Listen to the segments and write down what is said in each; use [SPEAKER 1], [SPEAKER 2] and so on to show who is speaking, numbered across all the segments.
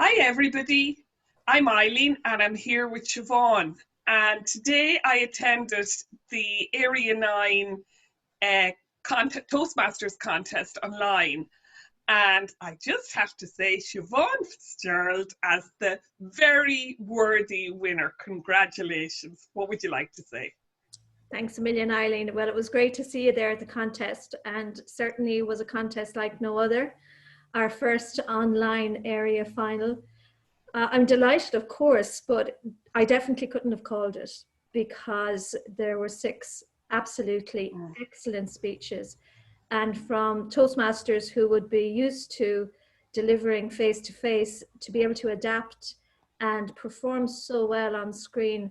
[SPEAKER 1] Hi everybody, I'm Eileen and I'm here with Siobhan, and today I attended the Area 9 Toastmasters contest online, and I just have to say Siobhan Fitzgerald as the very worthy winner. Congratulations. What would you like to say?
[SPEAKER 2] Thanks a million, Eileen. Well, it was great to see you there at the contest, and certainly was a contest like no other. Our first online area final. I'm delighted, of course, but I definitely couldn't have called it because there were 6 absolutely excellent speeches. And from Toastmasters, who would be used to delivering face-to-face, to be able to adapt and perform so well on screen,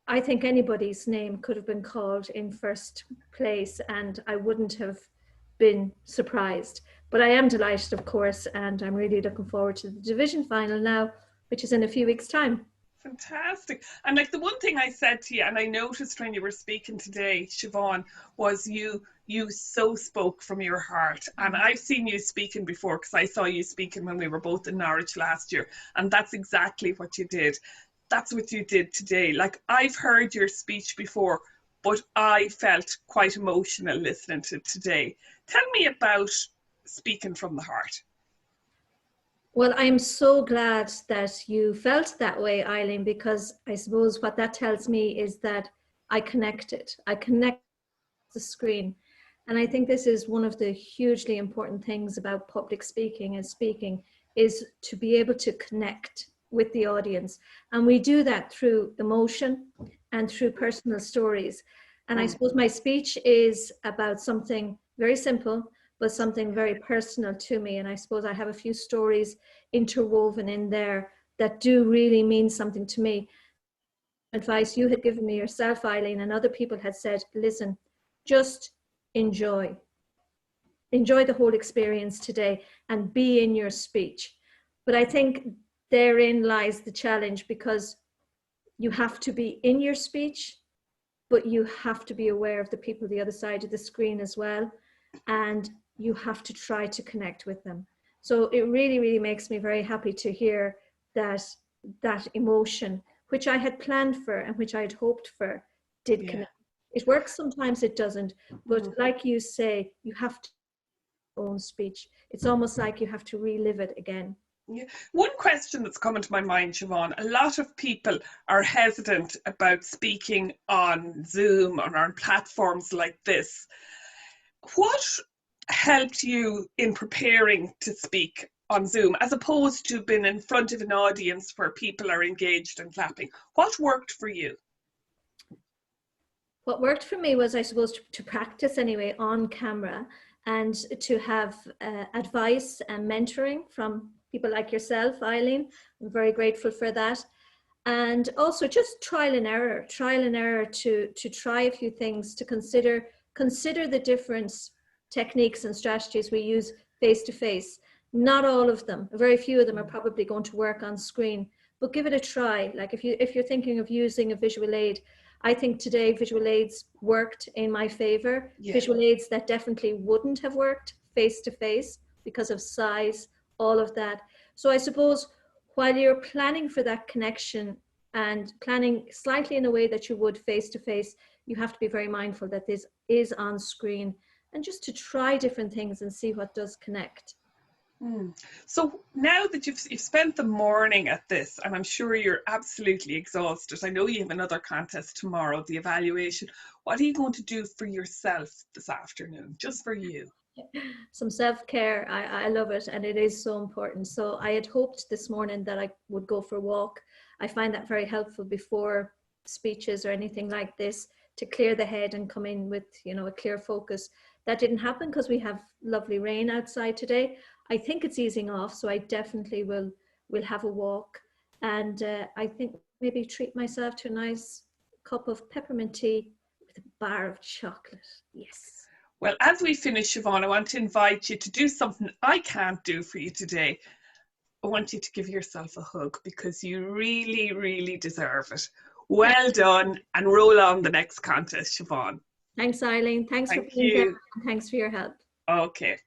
[SPEAKER 2] I think anybody's name could have been called in first place and I wouldn't have been surprised. But I am delighted, of course, and I'm really looking forward to the division final now, which is in a few weeks' time.
[SPEAKER 1] Fantastic. And like the one thing I said to you, and I noticed when you were speaking today, Siobhan, was you so spoke from your heart. And I've seen you speaking before because I saw you speaking when we were both in Norwich last year. And that's exactly what you did. That's what you did today. Like, I've heard your speech before, but I felt quite emotional listening to it today. Tell me about speaking from the heart.
[SPEAKER 2] Well, I'm so glad that you felt that way, Eileen, because I suppose what that tells me is that I connected. I connect the screen. And I think this is one of the hugely important things about public speaking is to be able to connect with the audience. And we do that through emotion and through personal stories. And I suppose my speech is about something very simple, but something very personal to me. And I suppose I have a few stories interwoven in there that do really mean something to me. Advice you had given me yourself, Eileen, and other people had said, listen, just enjoy the whole experience today and be in your speech. But I think therein lies the challenge, because you have to be in your speech, but you have to be aware of the people the other side of the screen as well. And you have to try to connect with them. So it really, really makes me very happy to hear that emotion, which I had planned for and which I had hoped for, did connect. It works sometimes, it doesn't. But like you say, you have to own speech. It's almost like you have to relive it again.
[SPEAKER 1] Yeah. One question that's come into my mind, Siobhan, a lot of people are hesitant about speaking on Zoom or on platforms like this. What helped you in preparing to speak on Zoom, as opposed to being in front of an audience where people are engaged and clapping? What worked for you?
[SPEAKER 2] What worked for me was, I suppose, to practice anyway on camera and to have advice and mentoring from people like yourself, Eileen. I'm very grateful for that. And also just trial and error to try a few things, to consider the different techniques and strategies we use face-to-face. Not all of them, very few of them are probably going to work on screen, but give it a try. Like if you're thinking of using a visual aid, I think today visual aids worked in my favor. Yeah. Visual aids that definitely wouldn't have worked face-to-face because of size, all of that. So I suppose while you're planning for that connection and planning slightly in a way that you would face-to-face, you have to be very mindful that this is on screen, and just to try different things and see what does connect.
[SPEAKER 1] So now that you've spent the morning at this, and I'm sure you're absolutely exhausted, I know you have another contest tomorrow, the evaluation. What are you going to do for yourself this afternoon, just for you?
[SPEAKER 2] Some self-care. I love it, and it is so important. So I had hoped this morning that I would go for a walk. I find that very helpful before speeches or anything like this, to clear the head and come in with, a clear focus. That didn't happen because we have lovely rain outside today. I think it's easing off, so I definitely will have a walk, and I think maybe treat myself to a nice cup of peppermint tea with a bar of chocolate. Yes.
[SPEAKER 1] Well, as we finish, Siobhan, I want to invite you to do something I can't do for you today. I want you to give yourself a hug, because you really, really deserve it. Well done, and roll on the next contest, Siobhan.
[SPEAKER 2] Thanks, Eileen. Thanks for being there. Thanks for your help.
[SPEAKER 1] Okay.